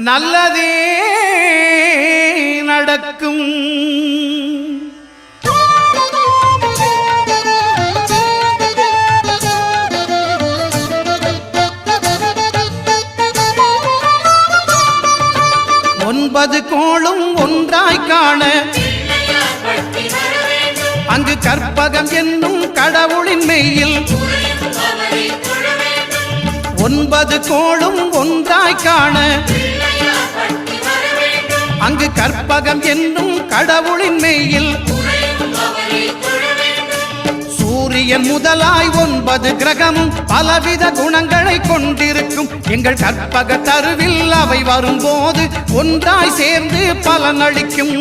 நல்லதே நடக்கும். ஒன்பது கோளும் ஒன்றாய் காண அங்கு கற்பகம் என்னும் கடவுளின் மெய்யில் ஒன்பது கோளும் ஒன்றாய் காண அங்கு கற்பகம் என்னும் கடவுளின் மெய்யில் சூரியன் முதலாய் 9 கிரகமும் பலவித குணங்களை கொண்டிருக்கும். எங்கள் கற்பக தருவில் அவை வரும்போது ஒன்றாய் சேர்ந்து பலனளிக்கும்.